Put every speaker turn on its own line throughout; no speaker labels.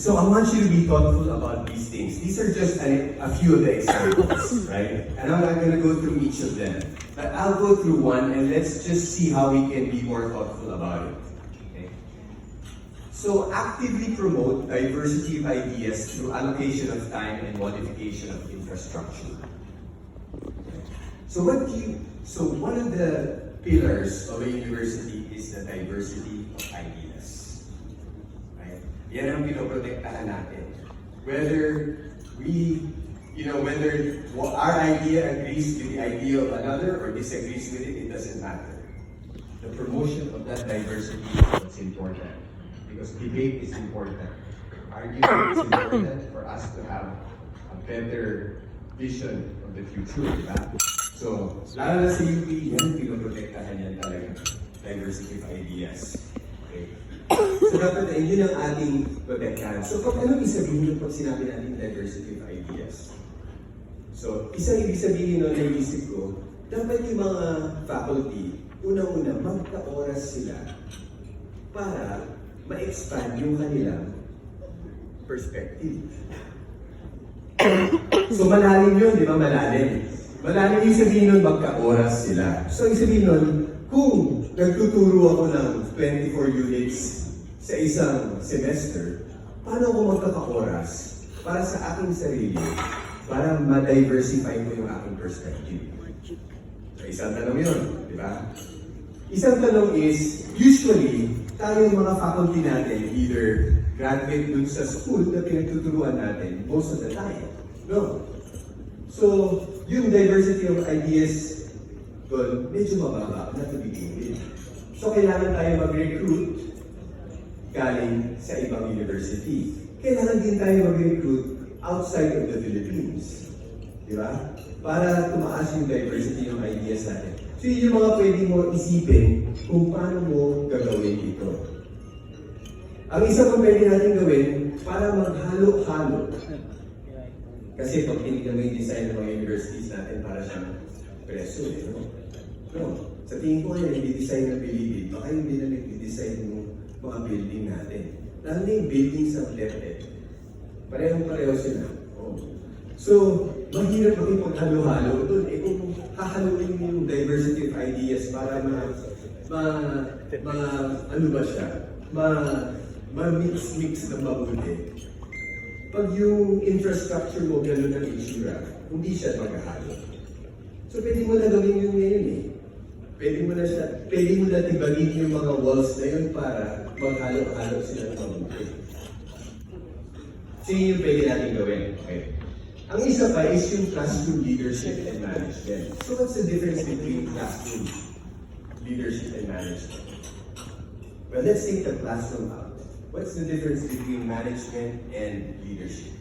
So I want you to be thoughtful about these things. These are just a few of the examples, right? And I'm not going to go through each of them. But I'll go through one and let's just see how we can be more thoughtful about it. Okay? So actively promote diversity of ideas through allocation of time and modification of infrastructure. So one of the pillars of a university is the diversity of ideas. Right? Yan ang pinoprotektahan natin. Whether our idea agrees with the idea of another or disagrees with it, it doesn't matter. The promotion of that diversity is what's important. Because debate is important. Argument is important for us to have a better vision of the future, diba? So, lalo na sa UP, yan, pinoprotektahan yan talaga. Diversity of ideas. Okay? So, dapat yun ang ating protektahan. So, ano ibig sabihin pag sinabi natin diversity of ideas? So, isang ibig sabihin na naisip ko, dapat yung mga faculty, unang-una, magka-oras sila para ma-expand yung kanilang perspective. So, malalim yun, di ba? Malalim. Malalim yung sabihin nun, magka-oras sila. So, yung sabihin nun, kung nagtuturo ako ng 24 units sa isang semester, paano ako magkaka-oras para sa aking sarili, para ma-diversify ko yung aking perspective? So, isang tanong yun, di ba? Isang tanong is, usually, tayong mga faculty natin, either graduate dun sa school na pinagtuturuan natin, most of the time. No? So, yung diversity of ideas doon, medyo mababa na to begin with. So, kailangan tayo mag-recruit galing sa ibang university. Kailangan din tayo mag-recruit outside of the Philippines. Di ba? Para tumaas yung diversity ng ideas natin. So, yun yung mga pwede mo isipin kung paano mo gagawin ito. Ang isa pang pwede natin gawin para maghalo-halo. Kasi pag tinignan mo yung design ng mga universities natin para siyang preso, no? No. Sa tingin ko ngayon, hindi design ng Pilipin, baka hindi na nag-design ng mga building natin. Lalo na yung building sa DepEd. Parehong-pareho sila. Oh. So, mahirap makipaghalo-halo doon. Kung hahaluin mo yung diversity of ideas para ma-mix-mix ng mabuti. Pag yung infrastructure mo gano'n ang issue, hindi siya maghahalo. So, pwede mo na gawin yun ngayon eh. Pwede mo na tibagin yung mga walls na yun para maghalo-halo sila ng mabuti. So, yun yung pwede natin gawin. Okay. Ang isa pa is yung classroom leadership and management. So, what's the difference between classroom leadership and management? Well, let's take the classroom out. What's the difference between management and leadership?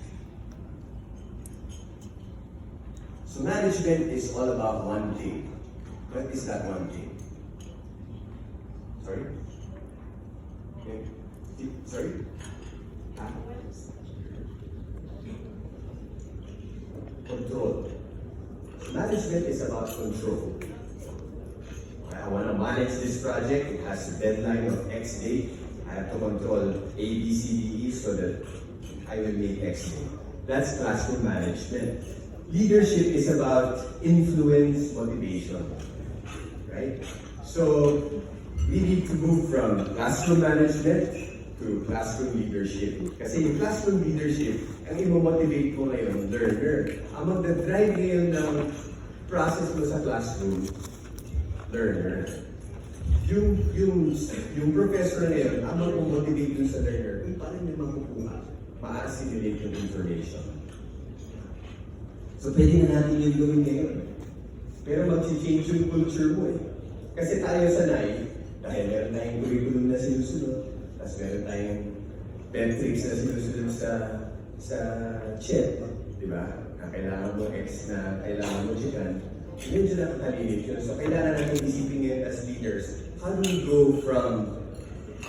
So management is all about one thing. What is that one thing? Sorry? Okay. Sorry? Control. Management is about control. I want to manage this project. It has a deadline of X date. I have to control A, B, C, D, E so that I will make X date. That's classroom management. Leadership is about influence, motivation. Right? So, we need to move from classroom management to classroom leadership. Kasi yung classroom leadership, ang imo-motivate mo ngayon, learner. Ang magdadrive ngayon ng process mo sa classroom, learner. Yung professor na yun, ang mag-motivate dun sa learner, kung paano niya makukuha, ma-assimilate yung information. So, pwede na natin yung gawin ngayon. Pero mag-change yung culture mo eh. Kasi tayo sanay, dahil meron tayong curriculum na sinusunod, tapos meron tayong metrics na sinusunod sa chat, di ba? Na kailangan mo X na kailangan mo dyan. Yun sila ang kalilit yun. So, kailangan natin isipin ngayon as leaders, how do we go from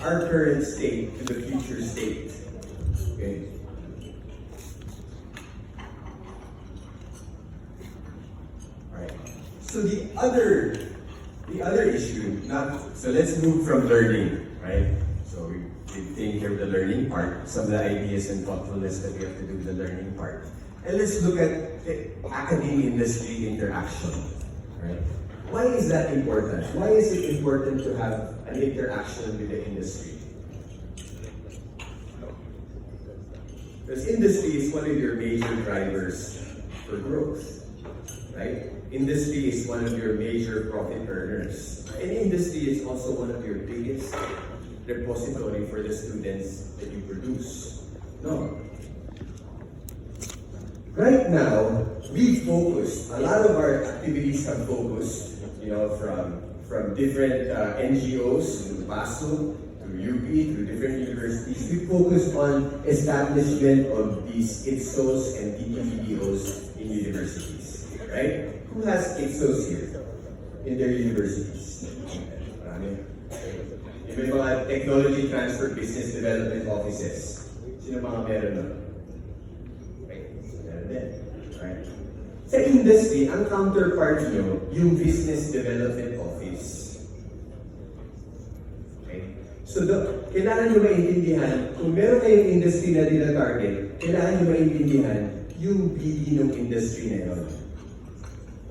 our current state to the future state? Okay? Alright. So the other issue, so let's move from learning, right? So we think care of the learning part, some of the ideas and thoughtfulness that we have to do with the learning part. And let's look at the academy-industry interaction. Right? Why is that important? Why is it important to have an interaction with the industry? Because industry is one of your major drivers for growth, right? Industry is one of your major profit earners. And industry is also one of your biggest repository for the students that you produce. No. Right now, we focus, a lot of our activities have focused, from different NGOs, to PASO, to UP, to different universities. We focus on establishment of these ITSOs and DTVBOs in universities, right? Who has ITSOs here in their universities? Marami. Yung may mga technology transfer business development offices. Sino mga meron nun? Right? Sa industry, ang counterpart nyo, yung business development office. Okay? So, kailangan nyo maintindihan, kung meron kayong industry na tina-target, kailangan nyo maintindihan yung BD ng industry na yun.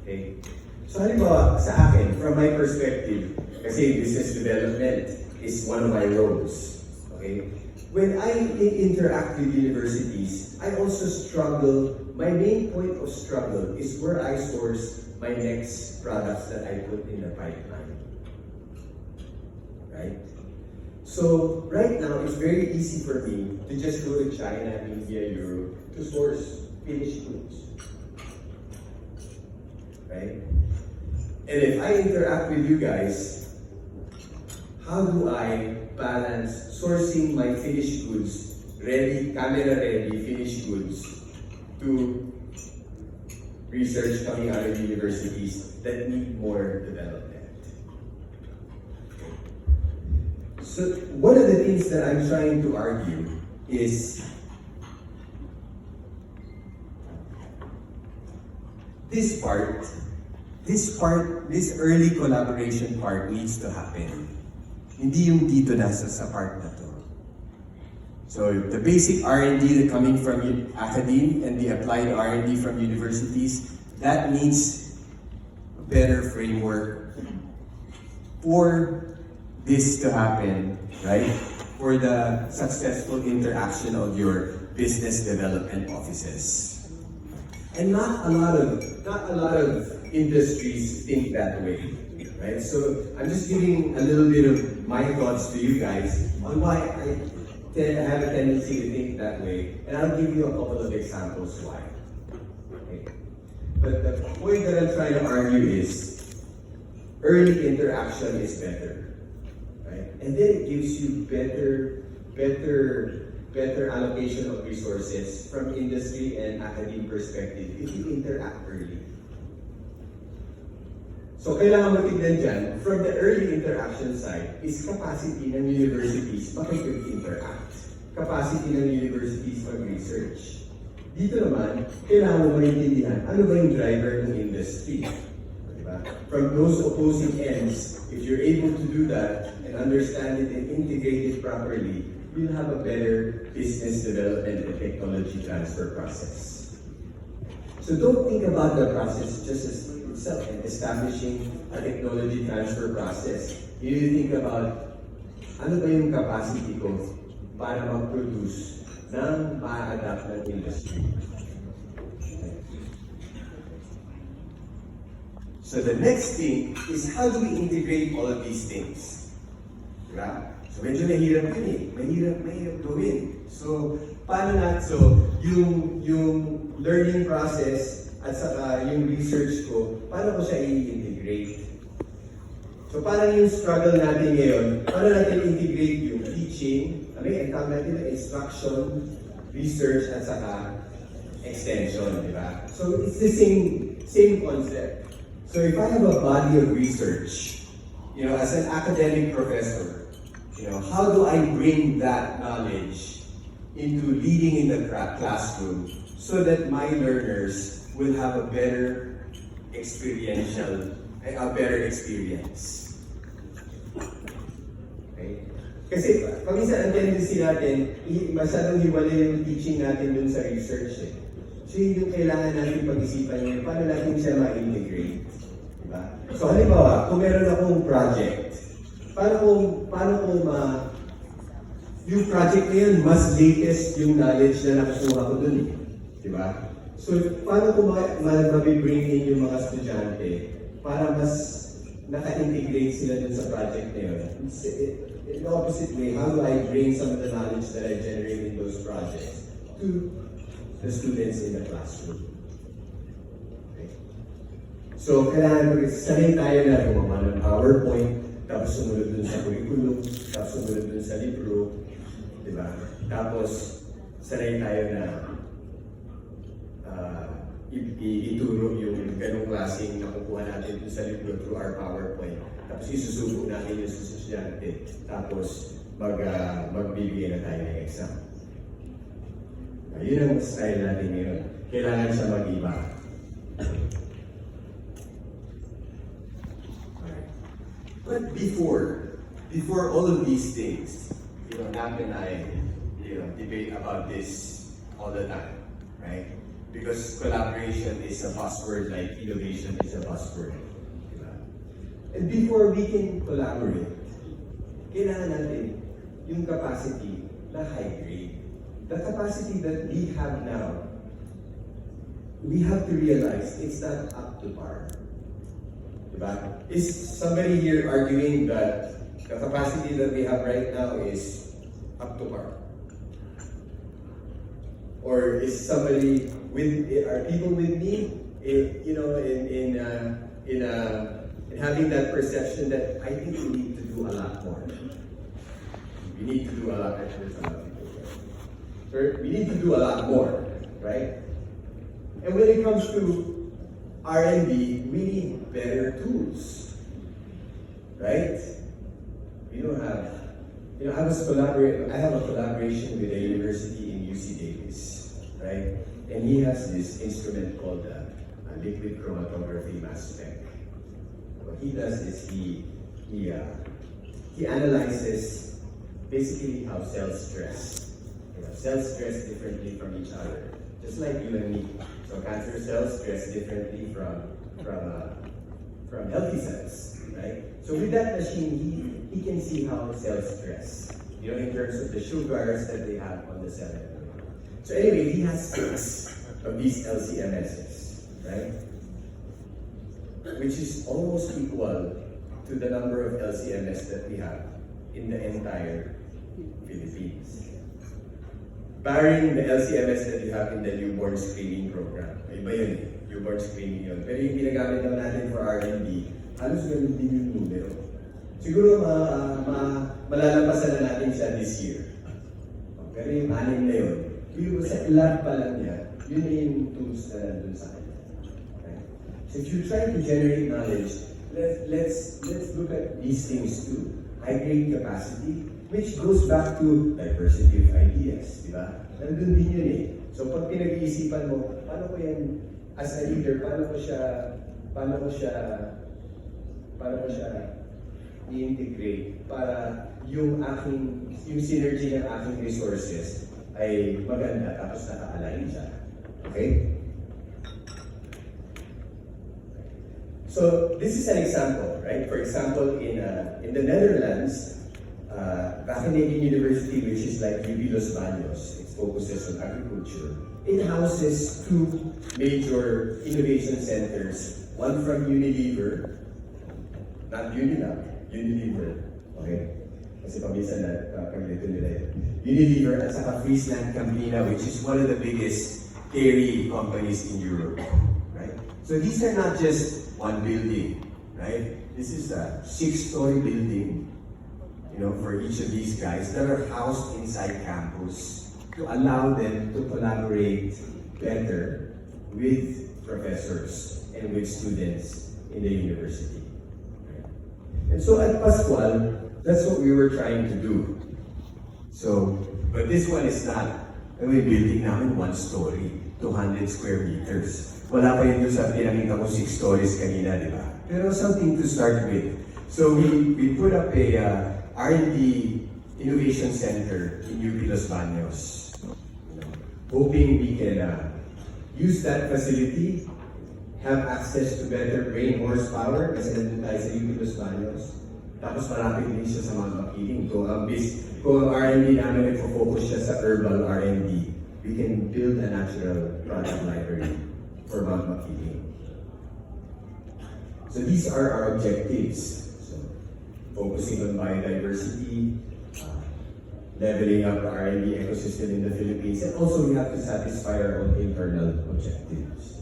Okay? So, halimbawa, sa akin, from my perspective, kasi business development is one of my roles. Okay? When I interact with universities, I also struggle. My main point of struggle is where I source my next products that I put in the pipeline. Right? So, right now, it's very easy for me to just go to China, India, Europe to source finished goods. Right? And if I interact with you guys, how do I balance sourcing my finished goods, ready, camera ready, finished goods, to research coming out of universities that need more development? So one of the things that I'm trying to argue is this early collaboration part needs to happen. Hindi yung dito nasa sa part na to. So the basic R&D that coming from academe and the applied R&D from universities, that needs a better framework for this to happen, right? For the successful interaction of your business development offices. And not a lot of industries think that way. Right? So I'm just giving a little bit of my thoughts to you guys on why I have a tendency to think that way, and I'll give you a couple of examples why. Okay. But the point that I'm trying to argue is early interaction is better, right? And then it gives you better allocation of resources from industry and academic perspective if you interact early. So, kailangan mo tignan dyan, from the early interaction side, is capacity ng universities makikipag-interact. Capacity ng universities mag-research. Dito naman, kailangan mo maintindihan, ano ba yung driver ng industry? Diba? From those opposing ends, if you're able to do that, and understand it and integrate it properly, you'll have a better business development and technology transfer process. So don't think about the process just as itself and establishing a technology transfer process. You need to think about ano ba yung capacity ko para mag-produce ng ma-adapt ng industry. So the next thing is how do we integrate all of these things? Diba? So medyo mahirap yun eh. Mahirap gawin. So paano yung learning process at saka yung research ko, paano ko siya i-integrate? So parang yung struggle natin ngayon, paano natin integrate yung teaching, ang tawag natin na instruction, research, at saka extension, di ba? So it's the same concept. So if I have a body of research, as an academic professor, how do I bring that knowledge into leading in the classroom so that my learners will have a better experience. Okay? Kasi paminsan ang tendency natin, masyadong hiwalay yung teaching natin dun sa research eh. So yun yung kailangan natin pag-isipan yun, paano natin siya ma-integrate. Diba? So halimbawa, kung meron akong project, paano ko yung project na yun, mas latest yung knowledge na nakukuha ko dun eh. Diba? So paano ko ma-bring in yung mga estudyante para mas naka-integrate sila dun sa project na yun. In the opposite way, how do I bring some of the knowledge that I generate in those projects to the students in the classroom? Okay. So, kailangan sanay tayo na gumawa ng PowerPoint, tapos sumunod dun sa curriculum, tapos sumunod dun sa libro, di ba? Tapos, sanay tayo na ituro yung ganong klaseng nakukuha natin dun sa libro through our PowerPoint. Tapos isusubo natin yung sa estudyante. Tapos magbibigay na tayo ng exam. Yun ang style natin ngayon. Kailangan siya mag-iba. But before all of these things, Nap and I, debate about this all the time, right? Because collaboration is a buzzword, like innovation is a buzzword. And before we can collaborate, kailangan natin yung capacity na high grade. The capacity that we have now, we have to realize it's not up to par. Diba? Is somebody here arguing that the capacity that we have right now is up to par? Or is somebody are people with me in having that perception that I think we need to do a lot more. We need to do a lot more. We need to do a lot more, right? And when it comes to R&D, we need better tools, right? We don't have, I have a collaboration with a university in UC Davis, right? And he has this instrument called a liquid chromatography mass spec. What he does is he analyzes basically how cells stress. Cells stress differently from each other, just like you and me. So cancer cells stress differently from healthy cells, right? So with that machine, he can see how cells stress, in terms of the sugars that they have on the cell. So anyway, he has 6 of these LCMSs, right? Which is almost equal to the number of LCMS that we have in the entire Philippines. Barring the LCMS that you have in the newborn screening program. Iba yun eh, newborn screening yun. Pero yung ginagamit lang natin for R&D, halos ganun din yung numero. Siguro malalampasan na natin siya this year. Pero yung 6 na yun, yung sa lab pa lang niya, yun yung tools na nandun sa kanya. Right? So if you're trying to generate knowledge, let's look at these things too. High-grade capacity, which goes back to diversity of ideas, di ba? Nandun din yun eh. So pag pinag-iisipan mo, paano ko yan, as a leader, paano ko siya i-integrate para yung synergy ng aking resources ay maganda tapos naka-align siya. Okay? So this is an example, right? For example, in the Netherlands, Wageningen University, which is like UB Los Baños, it focuses on agriculture. It houses 2 major innovation centers, one from Unilever, not Unilab, Unilever, okay? Kasi paminsan na paglito nila yun. Unilever at saka Friesland Campina, which is one of the biggest dairy companies in Europe, right? So these are not just one building, right? This is a 6-story building, for each of these guys that are housed inside campus to allow them to collaborate better with professors and with students in the university. And so at Pascual, that's what we were trying to do. So, but this one is not, building namin 1 story, 200 square meters. Wala pa yun sa pinakita ko 6 stories kanina, di ba? Pero something to start with. So we put up a R&D innovation center in UP Los Baños. Hoping we can use that facility, have access to better brain horsepower kasi nandun tayo sa UP Los Baños. Tapos malapit din siya sa Mount Makiling. Kung ang R&D namin nagpo-focus siya sa herbal R&D, we can build a natural product library for Mount Makiling. So these are our objectives. So, focusing on biodiversity, leveling up the R&D ecosystem in the Philippines, and also we have to satisfy our own internal objectives.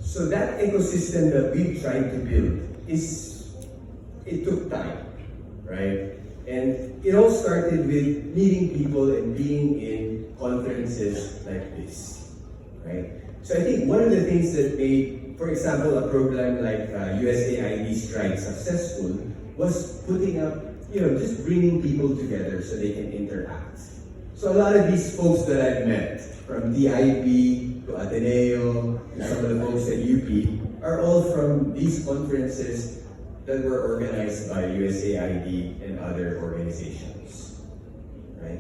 So that ecosystem that we've tried to build it took time, right? And it all started with meeting people and being in conferences like this, right? So I think one of the things that made, for example, a program like USAID Stride successful was putting up, just bringing people together so they can interact. So a lot of these folks that I've met, from DIP to Ateneo, to some of the folks at UP, are all from these conferences that were organized by USAID and other organizations, right?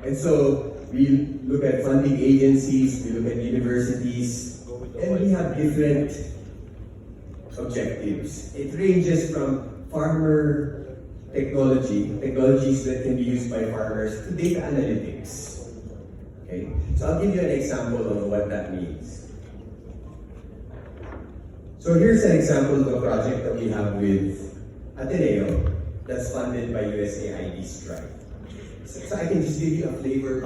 And so we look at funding agencies, we look at universities, and we have different objectives. It ranges from farmer technologies that can be used by farmers, to data analytics. Okay? So I'll give you an example of what that means. So here's an example of a project that we have with Ateneo that's funded by USAID Stride. So I can just give you a flavor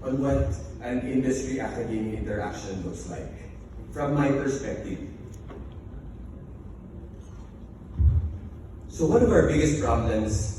on what an industry-academia interaction looks like from my perspective. So one of our biggest problems